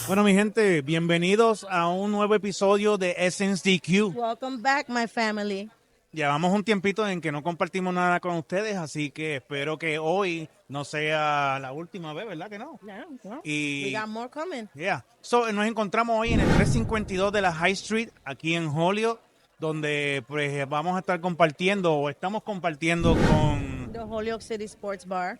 Bueno, mi gente, bienvenidos a un nuevo episodio de Essence DQ. Welcome back, my family. Llevamos un tiempito en que no compartimos nada con ustedes, así que espero que hoy no sea la última vez, ¿verdad que no? Yeah, well, Y we got more coming. yeah. Nos encontramos hoy en el 352 de la High Street, aquí en Holyoke, donde pues vamos a estar compartiendo o estamos compartiendo con The Holyoke City Sports Bar.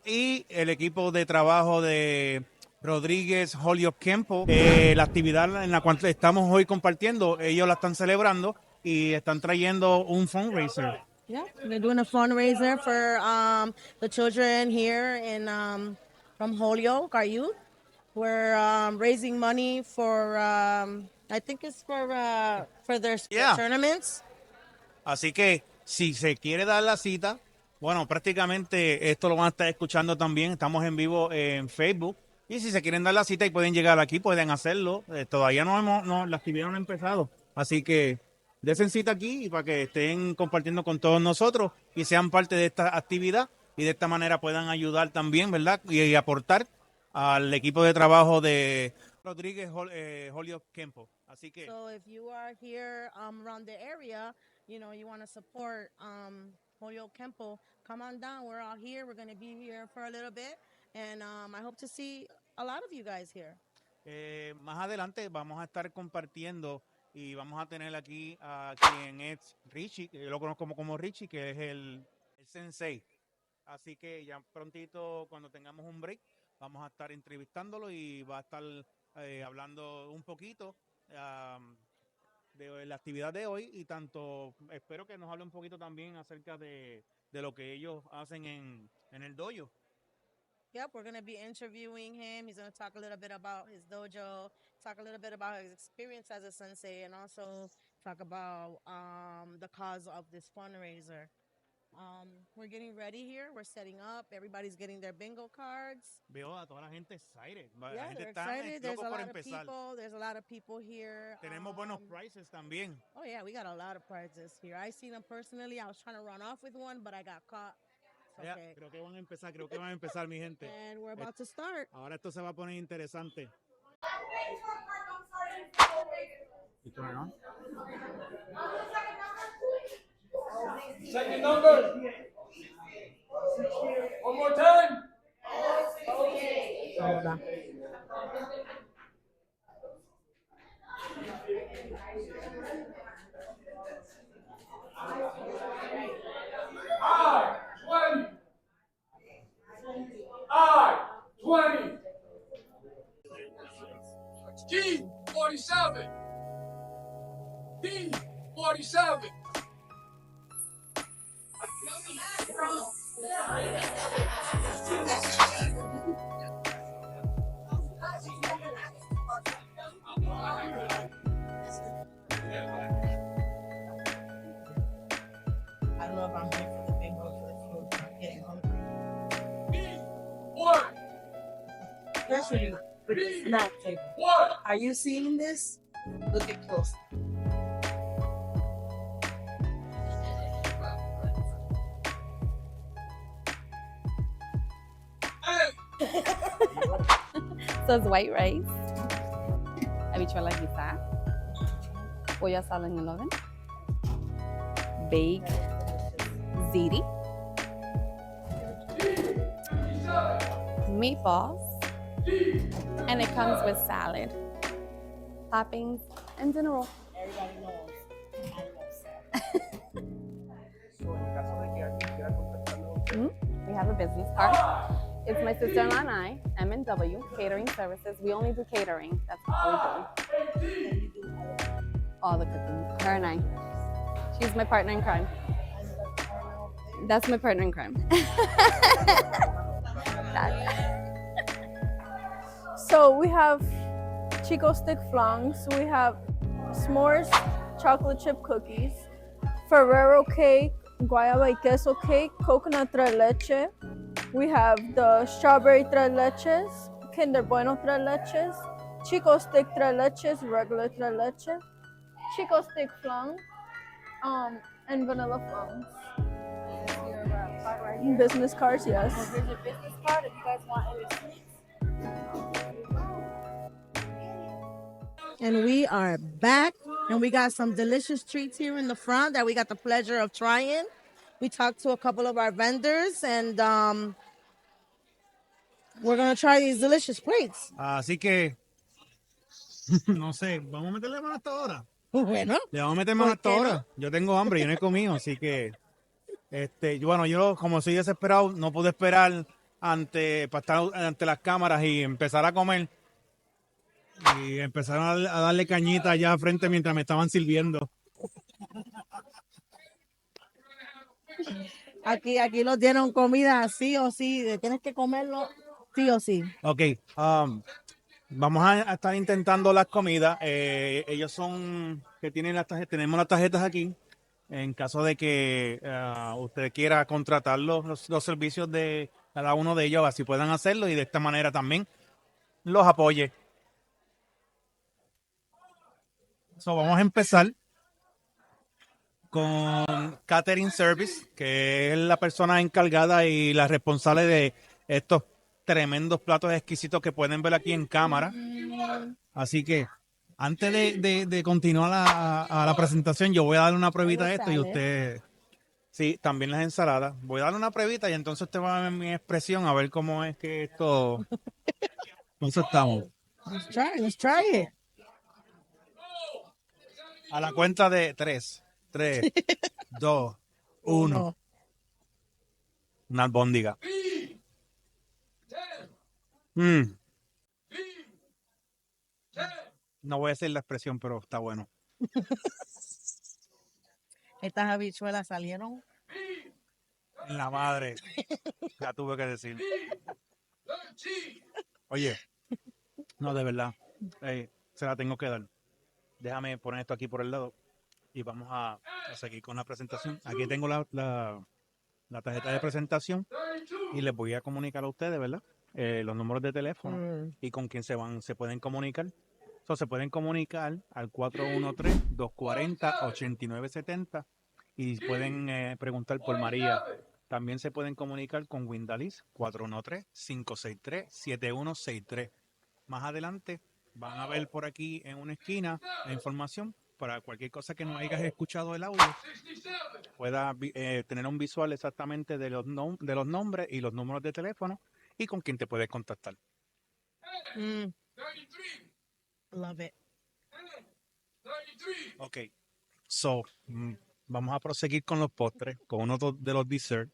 y el equipo de trabajo de Rodríguez Holyoke Kempo. La actividad en la cual estamos hoy compartiendo, ellos la están celebrando y están trayendo un fundraiser. Yeah, they're doing a fundraiser for the children here in from Holyoke, our youth. We're raising money for I think it's for their Yeah. tournaments. Así que si se quiere dar la cita, bueno, prácticamente esto lo van a estar escuchando también. Estamos en vivo en Facebook. Y si se quieren dar la cita y pueden llegar aquí, pueden hacerlo. Todavía la actividad no ha empezado. Así que desen cita aquí y para que estén compartiendo con todos nosotros y sean parte de esta actividad y de esta manera puedan ayudar también, ¿verdad? Y aportar al equipo de trabajo de Rodríguez Holyoke Kempo. Así que So if you are here around the area, you want to support Holyoke Kempo, come on down. We're all here. We're going to be here for a little bit. And I hope to see a lot of you guys here. Más adelante vamos a estar compartiendo y vamos a tener aquí a quien es Richie, que yo lo conozco como Richie, que es el Sensei. Así que ya prontito, cuando tengamos un break, vamos a estar entrevistándolo y va a estar hablando un poquito de la actividad de hoy y tanto espero que nos hable un poquito también acerca de lo que ellos hacen en el dojo. Yep, we're going to be interviewing him. He's going to talk a little bit about his dojo, talk a little bit about his experience as a sensei, and also talk about the cause of this fundraiser. We're getting ready here. We're setting up. Everybody's getting their bingo cards. Veo a toda la gente excited. Yeah, La gente they're está excited. There's loco a por lot of empezar. people. There's a lot of people here. Tenemos buenos prizes también. Oh, yeah, we got a lot of prizes here. I seen them personally. I was trying to run off with one, but I got caught. Yeah, Okay. creo que van a empezar, mi gente. And we're about to start. Ahora esto se va a poner interesante. You turn it on? Second number. One more time. Hold on. I-20. T47. T47. I don't know if I'm here for the bingo or for the food. I'm getting hungry. One. That's for you. Snack table. One. Are you seeing this? Look it close. So it's white rice, habichuela guisada, pollo asado en el oven, baked ziti, meatballs, and it comes with salad, toppings, and dinner roll. Everybody knows. We have a business card. It's my sister-in-law and I, M&W, Catering Services. We only do catering. That's all we do. All the cooking. Her and I. She's my partner in crime. That's my partner in crime. So we have Chico stick flans, we have s'mores, chocolate chip cookies, Ferrero cake, guayaba y queso cake, coconut tres leche. We have the strawberry tres leches, Kinder Bueno tres leches, Chico stick tres leches, regular tres leche, Chico stick flan, and vanilla flans. Business cards, yes. Here's your business card if you guys want any sweets. And we are back, and we got some delicious treats here in the front that we got the pleasure of trying. We talked to a couple of our vendors, and we're going to try these delicious plates. Así que, no sé, vamos a meterle mano hasta ahora. Bueno, Le vamos a meter mano ¿por hasta qué ahora. no? Yo tengo hambre, yo no he comido, así que, bueno, yo como soy desesperado, no pude esperar para estar ante las cámaras y empezar a comer. Y empezaron a darle cañita allá frente mientras me estaban sirviendo. Aquí lo dieron comida sí o sí, tienes que comerlo sí o sí. Ok, vamos a estar intentando las comidas. Ellos son que tienen las tarjetas, tenemos las tarjetas aquí. En caso de que usted quiera contratar los servicios de cada uno de ellos, así puedan hacerlo y de esta manera también los apoye. So, vamos a empezar con Catering Service, que es la persona encargada y la responsable de estos tremendos platos exquisitos que pueden ver aquí en cámara. Así que antes de continuar a la presentación, yo voy a darle una pruebita de esto y usted... Sí, también las ensaladas. Voy a darle una pruebita y entonces usted va a ver mi expresión, a ver cómo es que esto... Entonces estamos. Let's try it. A la cuenta de 3, 2, 1. Una albóndiga. No voy a decir la expresión, pero está bueno. Estas habichuelas salieron. En la madre. La tuve que decir. Oye, no, de verdad. Se la tengo que dar. Déjame poner esto aquí por el lado y vamos a seguir con la presentación. Aquí tengo la tarjeta de presentación y les voy a comunicar a ustedes, ¿verdad? Los números de teléfono y con quién se pueden comunicar. Se pueden comunicar al 413-240-8970 y pueden preguntar por María. También se pueden comunicar con Windalis 413-563-7163. Más adelante van a ver por aquí en una esquina la información para cualquier cosa que no hayas escuchado el audio. Pueda tener un visual exactamente de los nombres y los números de teléfono y con quién te puedes contactar. Love it. Ok, vamos a proseguir con los postres, con uno de los desserts.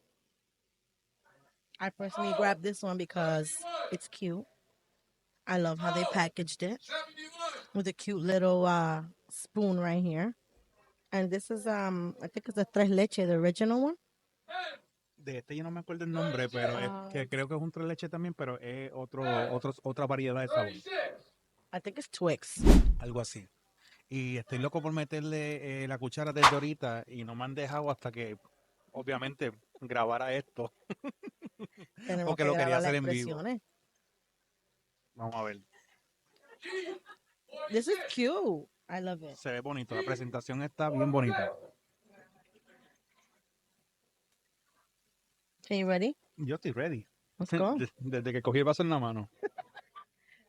I personally grabbed this one because it's cute. I love how they packaged it with a cute little spoon right here. And this is, I think it's a tres leche, the original one. De este yo no me acuerdo el nombre, pero es que creo que es un tres leche también, pero es otra variedad de sabor. I think it's Twix. Algo así. Y estoy loco por meterle la cuchara desde ahorita y no me han dejado hasta que, obviamente, grabara esto. Porque lo quería hacer en vivo. Vamos a ver. This is cute. I love it. Se ve bonito. La presentación está bien bonita. Okay, you ready? Yo estoy ready. Let's go. Desde que cogí el vaso en la mano.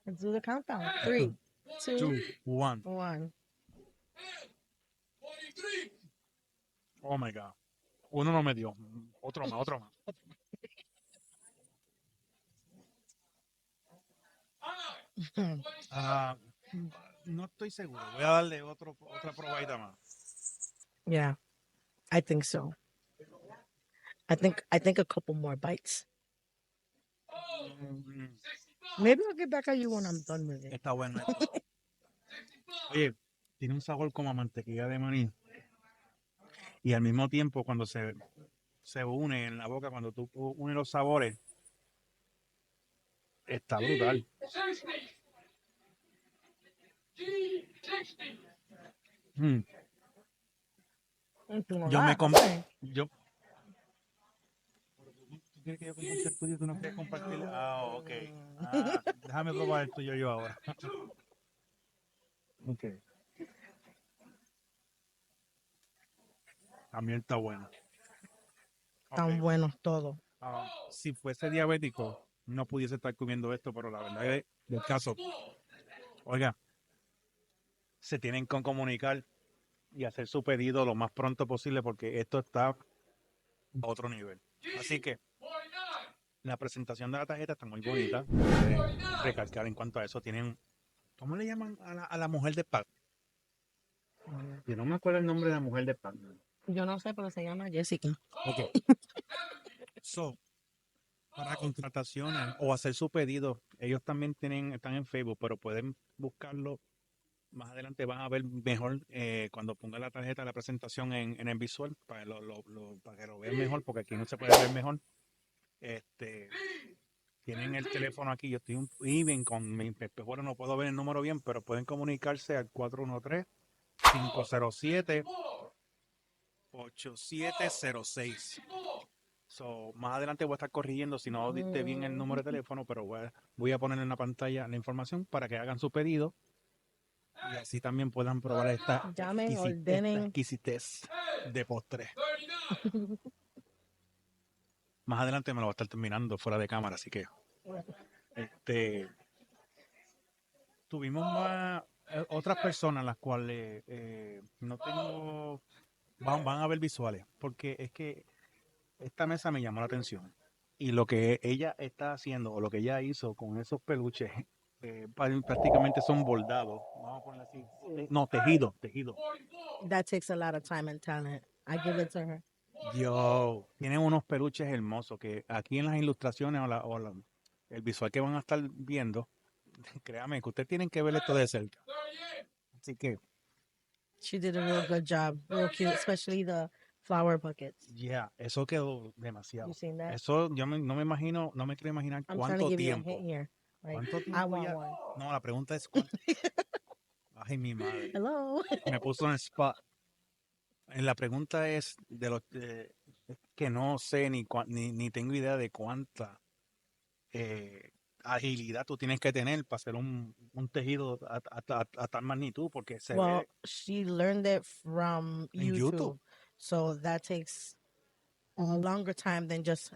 Let's do the countdown. 3, 2, 1. 1. Oh my God. Uno no me dio. Otro más. No estoy seguro. Voy a darle otra probadita más. Yeah, I think so. I think a couple more bites. Maybe I'll get back at you when I'm done with it. Está bueno esto. Oye, tiene un sabor como a mantequilla de maní. Y al mismo tiempo, cuando se une en la boca, cuando tú unes los sabores, está brutal. Yo me compré. ¿Tú quieres que yo comparte el tuyo? ¿Tú no quieres compartir? Ok. Déjame probar el tuyo yo ahora. Ok. También está bueno. Tan buenos todos. Si fuese diabético, no pudiese estar comiendo esto, pero la verdad es del caso. Oiga, se tienen que comunicar y hacer su pedido lo más pronto posible porque esto está a otro nivel. Así que la presentación de la tarjeta está muy bonita. Lo pueden recalcar en cuanto a eso. Tienen, ¿cómo le llaman a la mujer de pack? Yo no me acuerdo el nombre de la mujer de pack. Yo no sé, pero se llama Jessica. Ok. So, para contrataciones o hacer su pedido, ellos también están en Facebook, pero pueden buscarlo. Más adelante van a ver mejor cuando ponga la tarjeta de la presentación en el visual para, para que lo vean mejor, porque aquí no se puede ver mejor. Tienen el teléfono aquí, yo estoy bien con mi espejuelo, no puedo ver el número bien, pero pueden comunicarse al 413-507-8706. So, más adelante voy a estar corrigiendo si no diste bien el número de teléfono, pero voy a poner en la pantalla la información para que hagan su pedido y así también puedan probar esta Llamen, ordenen. exquisitez de postre. Más adelante me lo voy a estar terminando fuera de cámara, así que tuvimos otras personas las cuales no tengo, van a ver visuales, porque es que esta mesa me llamó la atención y lo que ella está haciendo o lo que ella hizo con esos peluches prácticamente son bordados, vamos a ponerlo así, no, tejido. That takes a lot of time and talent. I give it to her. Tienen unos peluches hermosos que aquí en las ilustraciones el visual que van a estar viendo, créame que ustedes tienen que ver esto de cerca. Así que, She did a real good job. Real cute, especially the flower buckets. eso quedó demasiado. You seen that? Eso yo no me imagino, no me quiero imaginar I'm trying to cuánto give you a tiempo. hint here. Like, ¿Cuánto I tiempo want ella? one. No, la pregunta es cuánto. Ay, mi madre. Hello. Me puso en el spot. La pregunta es de los que no sé ni tengo idea de cuánta agilidad tú tienes que tener para hacer un tejido a tal magnitud, porque se Well, ve she learned it from en YouTube. So that takes a longer time than just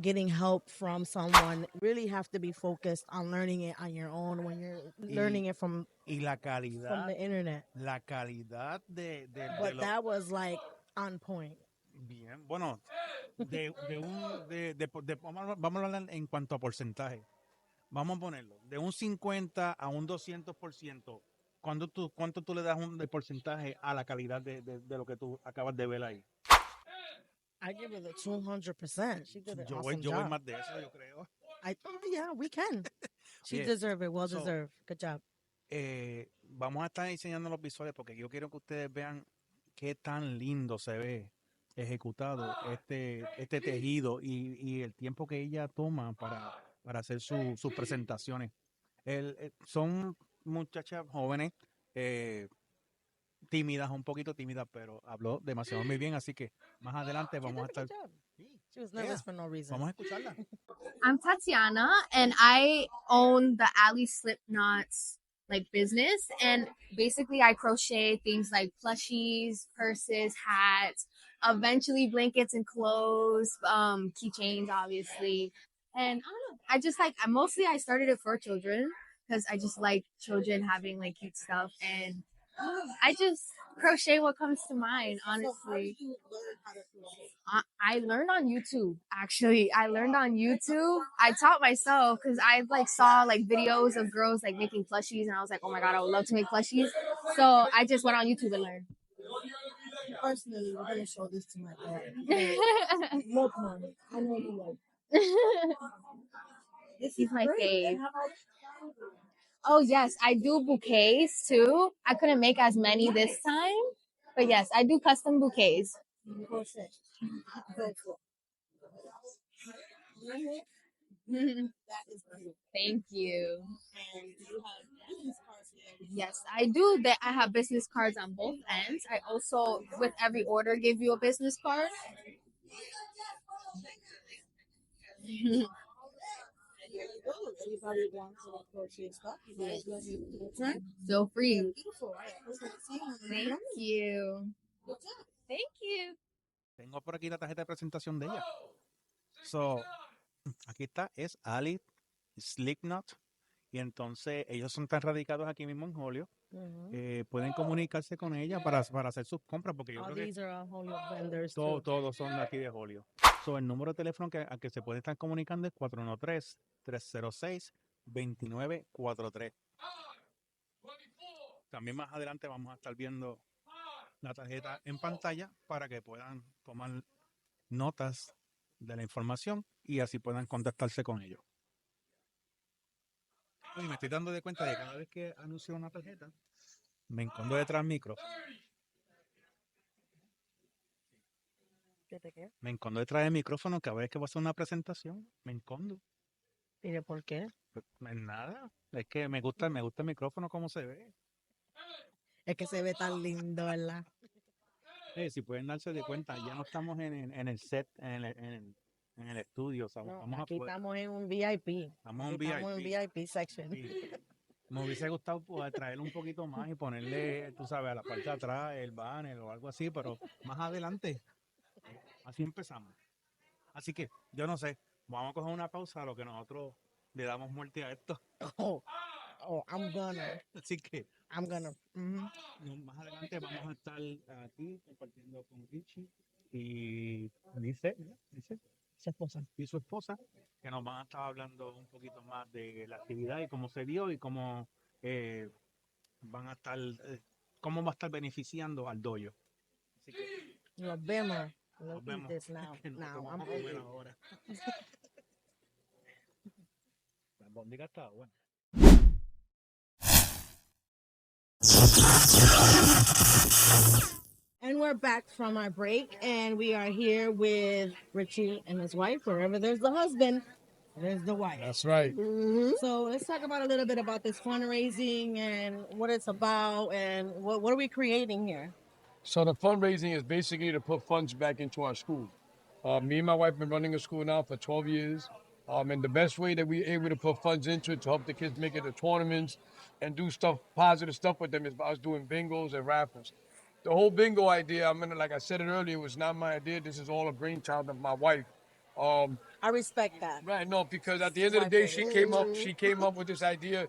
getting help from someone. Really have to be focused on learning it on your own when you're learning it from Y la the calidad, internet. de But lo that was like on point. bien, bueno, vamos a hablar en cuanto a porcentaje. Vamos a ponerlo, de un 50 a un 200%. ¿Cuánto tú le das de porcentaje a la calidad de lo que tú acabas de ver ahí? I give her the 200%. She did an awesome Yo voy job. más de eso, yo creo. Yeah, we can. She Oye, deserved it. Well so, deserved. Good job. Vamos a estar diseñando los visuales porque yo quiero que ustedes vean qué tan lindo se ve ejecutado este tejido y el tiempo que ella toma para hacer sus presentaciones. Son muchachas jóvenes, tímidas, un poquito tímidas, pero habló demasiado muy bien, así que más adelante She vamos a did a estar... good job. Sí, She was nervous yeah, for no reason. vamos a escucharla. I'm Tatiana and I own the Alley Slipknots like business, and basically I crochet things like plushies, purses, hats, eventually blankets and clothes, keychains obviously. And I don't know, I started it for children because I just like children having like cute stuff, and I just crochet what comes to mind, honestly. I learned on YouTube, actually. I learned on YouTube. I taught myself because I like saw like videos of girls like making plushies, and I was like, oh my God, I would love to make plushies. So I just went on YouTube and learned. Personally, we're gonna show this to my dad. Look, Mom, I know you like. He's my fave. Oh yes, I do bouquets too. I couldn't make as many this time, but yes, I do custom bouquets. That is beautiful. Thank you. And you have business cards here. Yes, I do. That I have business cards on both ends. I also, with every order, give you a business card. Here you go. Anybody wants to crochet stuff? You guys go ahead and try. Feel free. Beautiful. I appreciate seeing Thank you. Good job. Thank you. Tengo por aquí la tarjeta de presentación de ella. So, aquí está, es Ali Slipknot. Y entonces ellos son tan radicados aquí mismo en Julio. pueden comunicarse con ella para hacer sus compras, porque yo All creo que these are all Holyoke vendors too. todos son de aquí de Julio. El número de teléfono al que se puede estar comunicando es 413-306-2943. También más adelante vamos a estar viendo la tarjeta en pantalla para que puedan tomar notas de la información y así puedan contactarse con ellos. Y me estoy dando de cuenta de que cada vez que anuncio una tarjeta, me escondo detrás del micrófono. ¿Qué? Me escondo detrás del micrófono cada vez que voy a hacer una presentación. Me escondo. ¿Y por qué? Pues, nada. Es que me gusta el micrófono como se ve. Es que se ve tan lindo, ¿verdad? Si pueden darse de cuenta, ya no estamos en el set, en el estudio. O sea, No, aquí estamos en un VIP. Estamos en Estamos en VIP section. Sí. Me hubiese gustado traerlo un poquito más y ponerle, tú sabes, a la parte de atrás el banner o algo así, pero más adelante. Así empezamos. Así que, yo no sé, vamos a coger una pausa a lo que nosotros le damos muerte a esto. I'm gonna. Así que, I'm gonna. más adelante vamos a estar aquí compartiendo con Richie y dice Su esposa. y su esposa, que nos van a estar hablando un poquito más de la actividad y cómo se dio y cómo van a estar, cómo va a estar beneficiando al dojo. Así que Nos vemos. nos Let's vemos. eat this now. Que nos Now, vamos I'm a comer hungry. ahora. La albóndiga está buena. And we're back from our break, and we are here with Richie and his wife. Wherever there's the husband, there's the wife. That's right. So let's talk about a little bit about this fundraising and what it's about, and what are we creating here? So the fundraising is basically to put funds back into our school. Me and my wife have been running a school now for 12 years. And the best way that we're able to put funds into it to help the kids make it to tournaments and do stuff, positive stuff with them is by us doing bingos and raffles. The whole bingo idea, like I said it earlier, was not my idea. This is all a brainchild of my wife. I respect that. Right, no, because at the end of the day, she came up with this idea.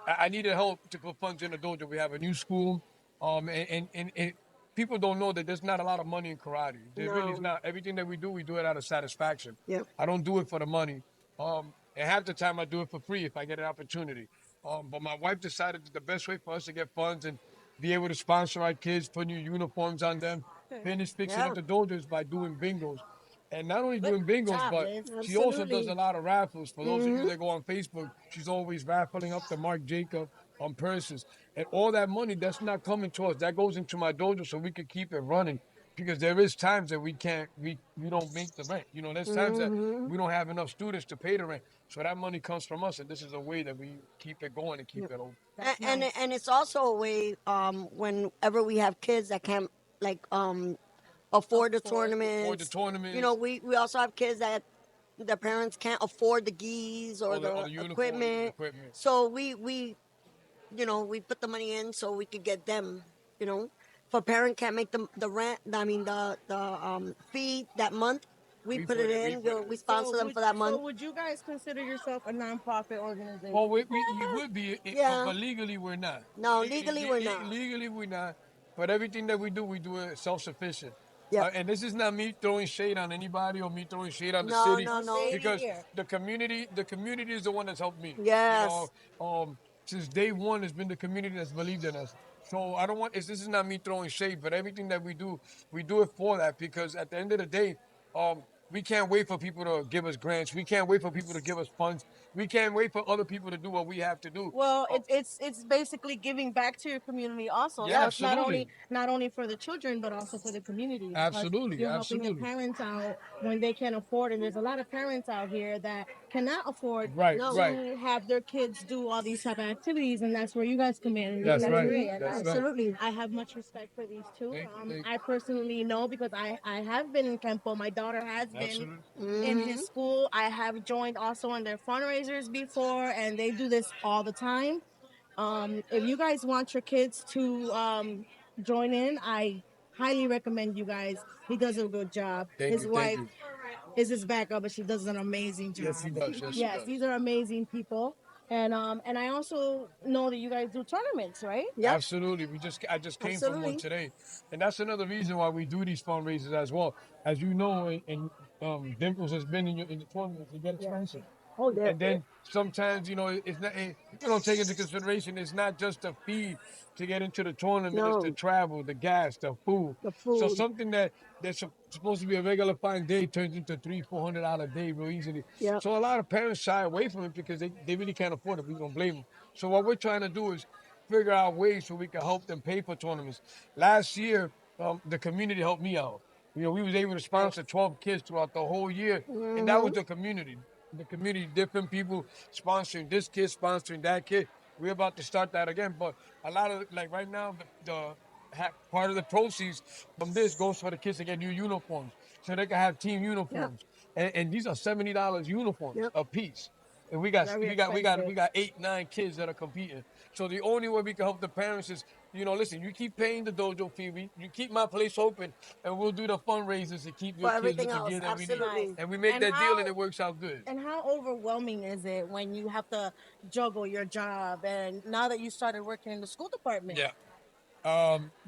I needed help to put funds in the dojo. We have a new school, and people don't know that there's not a lot of money in karate. There really is not. Everything that we do it out of satisfaction. Yep. I don't do it for the money. And half the time I do it for free if I get an opportunity. But my wife decided that the best way for us to get funds and be able to sponsor our kids, put new uniforms on them, finish fixing up the dojos by doing bingos. And not only doing bingos, but she also does a lot of raffles. For those of you that go on Facebook, she's always raffling up the Marc Jacob on purses. And all that money, that's not coming to us. That goes into my dojo so we can keep it running. Because there is times that we don't make the rent. You know, there's times that we don't have enough students to pay the rent. So that money comes from us, and this is a way that we keep it going and keep it open. And it's also a way whenever we have kids that can't afford the tournaments. You know, we also have kids that their parents can't afford the gis or the equipment. So we put the money in so we could get them, you know. If a parent can't make the rent, the fee that month, we put it in. We sponsor them for that month. So would you guys consider yourself a nonprofit organization? Well, we would be, but legally we're not. No, legally we're not. Legally we're not. But everything that we do it self-sufficient. Yeah. And this is not me throwing shade on anybody or me throwing shade on the city. No. Because the community is the one that's helped me. Yes. You know, since day one, it's been the community that's believed in us. So this is not me throwing shade, but everything that we do it for that, because at the end of the day, we can't wait for people to give us grants. We can't wait for people to give us funds. We can't wait for other people to do what we have to do. Well, it's basically giving back to your community also. Yeah, so absolutely. Not only for the children, but also for the community. Absolutely, You're helping the parents out when they can't afford, and there's a lot of parents out here that cannot afford to have their kids do all these type of activities, and that's where you guys come in. That's right. Great. That's Absolutely. right. I have much respect for these two. Thank you. I personally know because I have been in Kempo. My daughter has been Absolutely. in his school. I have joined also in their fundraisers before, and they do this all the time. If you guys want your kids to join in, I highly recommend you guys. He does a good job. His wife is his backup, but she does an amazing job. Yes, he does. Yes, these are amazing people. And I also know that you guys do tournaments, right? Yep. Absolutely. I just came from Absolutely. one today, and that's another reason why we do these fundraisers as well. As you know, and Dimples has been in the tournaments. They get expensive. Oh, yeah. And then sometimes, it's not. People don't take into consideration. It's not just the fee to get into the tournament. No. It's the travel, the gas, the food. The So food. something that's supposed to be a regular fine day turns into $300-400 a day real easily. Yep. So a lot of parents shy away from it because they really can't afford it. We don't blame them. So what we're trying to do is figure out ways so we can help them pay for tournaments. Last year, the community helped me out. We was able to sponsor 12 kids throughout the whole year, and that was the community. The community, different people sponsoring this kid, sponsoring that kid. We're about to start that again, but a lot of, like right now, part of the proceeds from this goes for the kids to get new uniforms, so they can have team uniforms, and these are $70 uniforms a piece. And we got 8-9 kids that are competing. So the only way we can help the parents is, listen, you keep paying the dojo fee, you keep my place open, and we'll do the fundraisers to keep your For kids everything with the else, gear that we absolutely. need. And we make And that deal, how- and it works out good. And how overwhelming is it when you have to juggle your job and now that you started working in the school department? Yeah.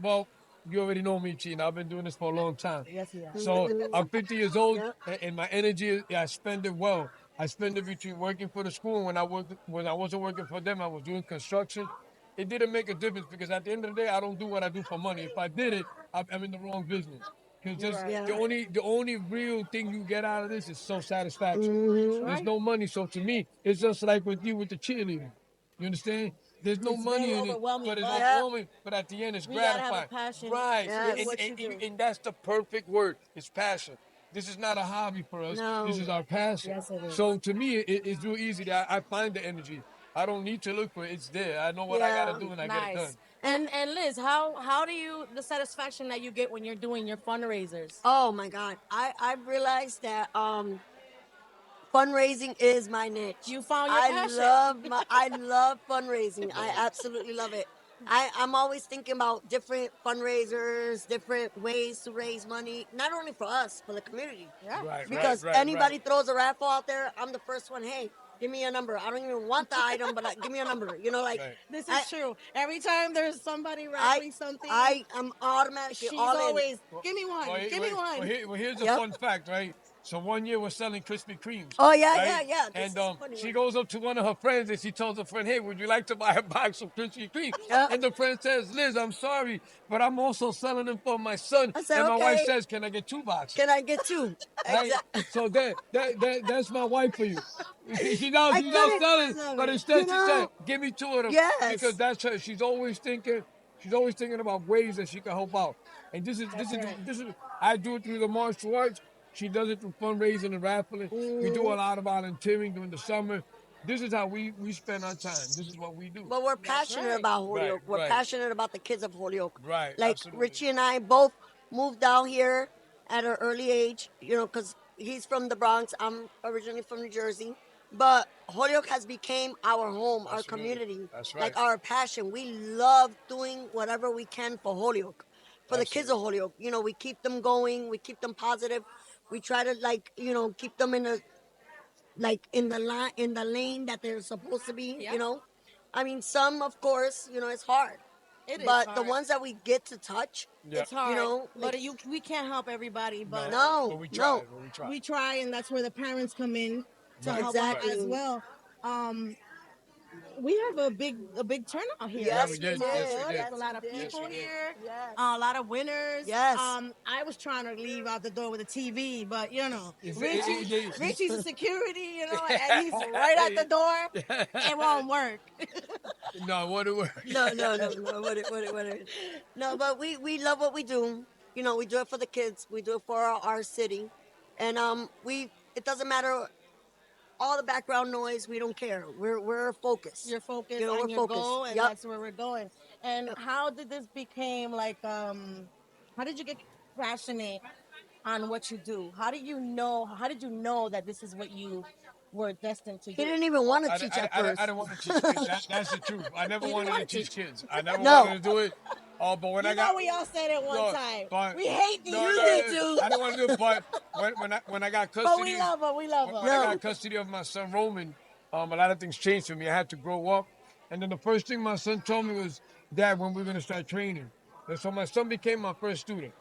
Well, you already know me, Gina. I've been doing this for a long time. Yes, you have. So I'm 50 years old, and my energy, I spend it well. I spend it between working for the school and when I wasn't working for them, I was doing construction. It didn't make a difference because at the end of the day, I don't do what I do for money. If I did it, I'm in the wrong business. Because the only real thing you get out of this is self-satisfaction. There's no money. So to me, it's just like with you with the cheerleading. You understand? There's no It's money very in it, overwhelming, but it's but- overwhelming. But at the end, it's You gotta gratifying. have a passion Right. in And, what you do. and that's the perfect word. It's passion. This is not a hobby for us. No. This is our passion. Yes, it is. So to me, it's real easy that I find the energy. I don't need to look for it. It's there. I know what I got to do, and I get it done. And Liz, how do you the satisfaction that you get when you're doing your fundraisers? Oh my God, I've realized that fundraising is my niche. You found your passion. I love fundraising. I absolutely love it. I'm always thinking about different fundraisers, different ways to raise money, not only for us, for the community. Yeah. Right, Because right, anybody right. throws a raffle out there, I'm the first one. Hey, give me a number. I don't even want the item, but give me a number. Right. This is true. Every time there's somebody raffling something, I'm automatically she's all in. always, give me one, give me one. Well, here's a Yep. fun fact, right? So one year we're selling Krispy Kremes. Oh, yeah, right? yeah. This And is a funny she one. goes up to one of her friends and she tells her friend, "Hey, would you like to buy a box of Krispy Kremes?" Yeah. And the friend says, "Liz, I'm sorry, but I'm also selling them for my son." I said, and my wife "Okay. says, "Can I get 2 boxes?" Can I get two? Right? Exactly. So that's my wife for you. She's out I couldn't- selling, but instead You she know, said, "Give me 2 of them." Yes. Because that's her. She's always thinking about ways that she can help out. And this is I do it through the martial arts. She does it through fundraising and raffling. We do a lot of volunteering during the summer. This is how we spend our time. This is what we do. But we're passionate about Holyoke. Right, We're right. passionate about the kids of Holyoke. Right, Like absolutely. Richie and I both moved down here at an early age, because he's from the Bronx. I'm originally from New Jersey. But Holyoke has become our home, our Absolutely. community. That's right. Like our passion. We love doing whatever we can for Holyoke, for the kids of Holyoke. We keep them going. We keep them positive. We try to keep them in the lane that they're supposed to be. Yeah. I mean, some of course, it's hard. It is But the hard. ones that we get to touch, Yeah. It's hard, like- but we can't help everybody. But No, But we try. no. But we try. we try, and that's where the parents come in to Right. help out Exactly. as well. We have a big turnout here. Yes, we did. we Yes, did. we did. There's a lot of Yes, we people did. here. Yes. A lot of winners. Yes. I was trying to leave out the door with a TV, but It's- Richie's a security, and he's right at the door. It won't work. No, what do we? No. What? No, but we love what we do. We do it for the kids. We do it for our city, and it doesn't matter all the background noise. We don't care. We're focused. You're focused We're on your focused. goal, and Yep. that's where we're going. And how did this become how did you get passionate on what you do? How did you know that this is what you were destined to He do? didn't even want to teach at first. I didn't want to teach kids. That's the truth. I never You didn't wanted to want to teach kids. I never No. wanted to do it. Oh, but when I got we all said it one time. but- We hate these. No, You no, did no, too. I didn't want to do it, but when I got custody, But we love her. We love when her. I got custody of my son Roman, A lot of things changed for me. I had to grow up. And then the first thing my son told me was, Dad, when we're going to start training. And so my son became my first student.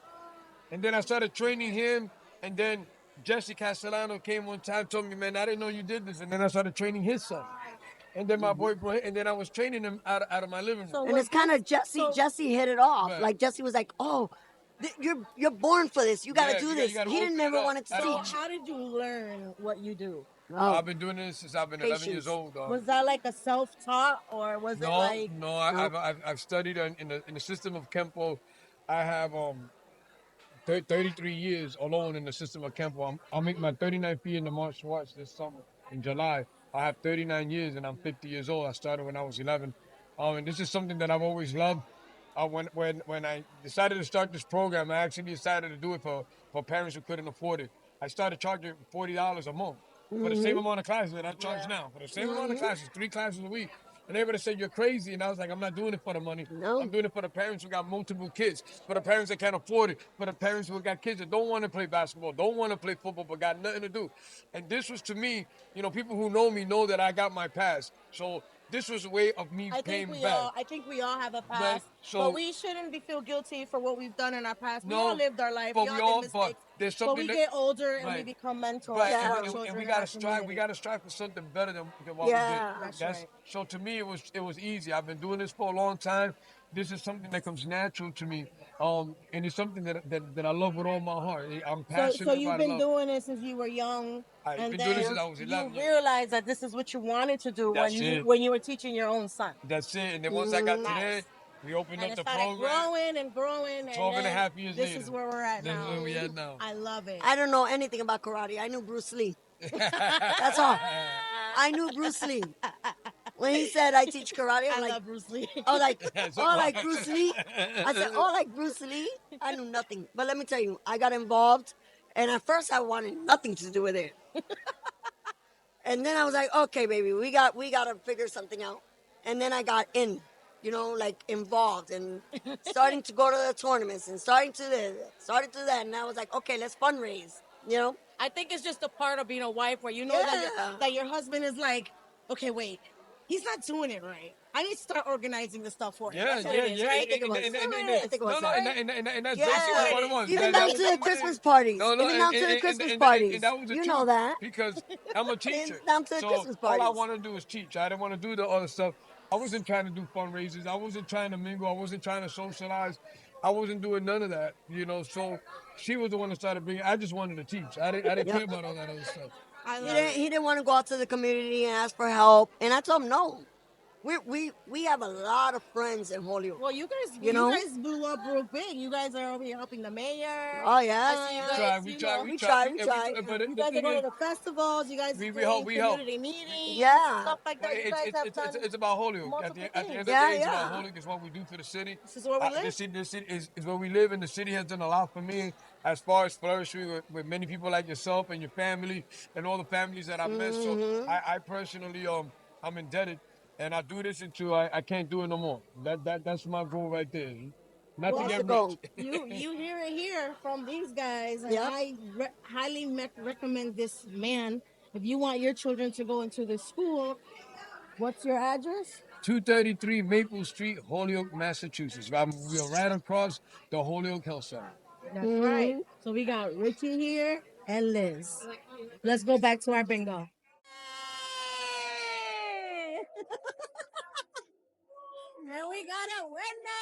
And then I started training him. And then Jesse Castellano came one time, told me, man, I didn't know you did this. And then I started training his son. And then my boy, and then I was training him out of my living room. And it's kind of Jesse hit it off. Right. Like Jesse was like, oh, you're born for this. You got to do this. gotta He didn't open it never up. want to So teach. how did you learn what you do? I've been doing this since I've been 11 years old. Was that like a self-taught or was it like? No. I've studied in the system of Kempo. I have 33 years alone in the system of Kempo. I'll make my 39th year in the martial arts this summer in July. I have 39 years and I'm 50 years old. I started when I was 11. And this is something that I've always loved. When I decided to start this program, I actually decided to do it for parents who couldn't afford it. I started charging $40 a month for the same amount of classes that I charge now. For the same amount of classes, 3 classes a week. And everybody said, you're crazy. And I was like, I'm not doing it for the money. No. I'm doing it for the parents who got multiple kids, for the parents that can't afford it, for the parents who got kids that don't want to play basketball, don't want to play football, but got nothing to do. And this was, to me, people who know me know that I got my past. So this was a way of me paying back. I think we all have a past, but we shouldn't feel guilty for what we've done in our past. We all lived our life. But we all did mistakes. there's But something we get older and we become mentors. Right, to our and children we in gotta our strive. community. We gotta strive for something better than what Yeah. we did. That's right. So to me, it was easy. I've been doing this for a long time. This is something that comes natural to me, and it's something that I love with all my heart. I'm passionate So you've about been love. doing it since you were young, I've and been then doing this since I was 11. you realized that this is what you wanted to do That's it. when you were teaching your own son. That's it. And then once I got to there, we opened And up it the started program. growing and growing. 12 and a then half years this later. is where we're at This now. is where we at now. I love it. I don't know anything about karate. I knew Bruce Lee. That's all. I knew Bruce Lee. When he said I teach karate, I'm I like, love Bruce Lee. oh, like Bruce Lee. I said, oh, like Bruce Lee. I knew nothing. But let me tell you, I got involved, and at first I wanted nothing to do with it. And then I was like, okay, baby, we got to figure something out. And then I got in, involved and starting to go to the tournaments and starting to that. And I was like, okay, let's fundraise, I think it's just a part of being a wife where you know Yeah. that your husband is like, okay, wait, he's not doing it right. I need to start organizing the stuff for him. That's what it is, right? And that's basically what it was. Even down to the Christmas parties. No, Even down to the Christmas and parties. that was the You truth, know that. because I'm a teacher. Down to the so Christmas all I parties. want to do is teach. I didn't want to do the other stuff. I wasn't trying to do fundraisers. I wasn't trying to mingle. I wasn't trying to socialize. I wasn't doing none of that, So she was the one that started bringing. I just wanted to teach. I didn't care about all that other stuff. He didn't want to go out to the community and ask for help. And I told him, no. We have a lot of friends in Holyoke. Well, you guys blew up real big. You guys are over here helping the mayor. Oh, I yeah. see you We guys, We tried. But You guys go to the festivals. You guys We do help. community meetings. Yeah. Stuff like that. You guys have done. It's about Holyoke. At multiple the end of the things. day, it's Yeah. about Holyoke. It's what we do for the city. This is where we live. This city is where we live, and the city has done a lot for me as far as flourishing with many people like yourself and your family and all the families that I've met. So I personally, I'm indebted, and I do this until I can't do it no more. That's my goal right there. Not to get rich. You hear it here from these guys, and Yeah. I highly recommend this man. If you want your children to go into this school, what's your address? 233 Maple Street, Holyoke, Massachusetts. We are right across the Holyoke Health Center. That's right. So we got Richie here and Liz. Let's go back to our bingo. And we got a winner!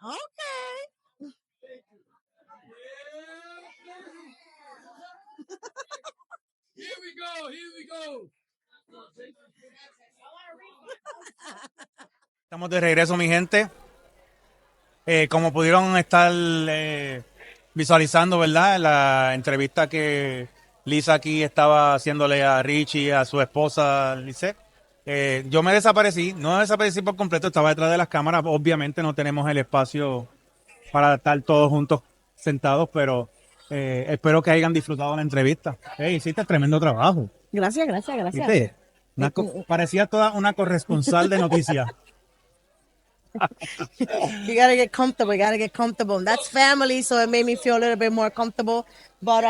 Okay. Here we go. Estamos de regreso, mi gente. Como pudieron estar visualizando, ¿verdad? La entrevista que Lisa aquí estaba haciéndole a Richie, a su esposa, Lisette. Yo me desaparecí, no desaparecí por completo, estaba detrás de las cámaras. Obviamente no tenemos el espacio para estar todos juntos sentados, pero espero que hayan disfrutado la entrevista. Hiciste tremendo trabajo. Gracias. ¿Viste? Parecía toda una corresponsal de noticias. You gotta get comfortable. You gotta get comfortable. And that's family, so it made me feel a little bit more comfortable. But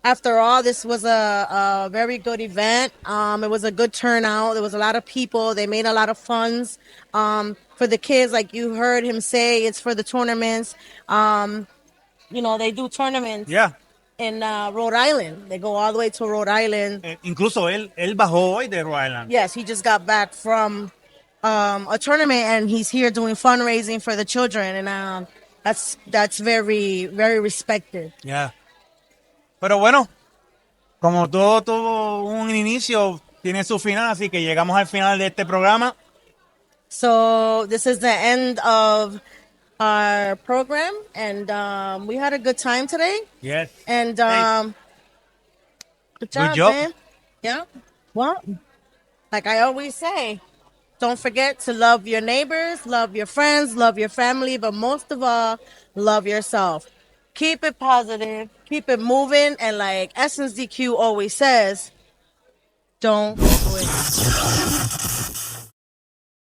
after all, this was a very good event. It was a good turnout. There was a lot of people. They made a lot of funds for the kids. Like you heard him say, it's for the tournaments. They do tournaments. Yeah. In Rhode Island. They go all the way to Rhode Island. Incluso él bajó hoy de Rhode Island. Yes, he just got back from a tournament, and he's here doing fundraising for the children, and that's very, very respected. Yeah. Pero bueno, como todo tuvo un inicio, tiene su final, así que llegamos al final de este programa. So this is the end of our program, and we had a good time today. Yes. And good job, man. Yeah. Well, like I always say, don't forget to love your neighbors, love your friends, love your family, but most of all, love yourself. Keep it positive, keep it moving, and like Essence DQ always says, don't quit.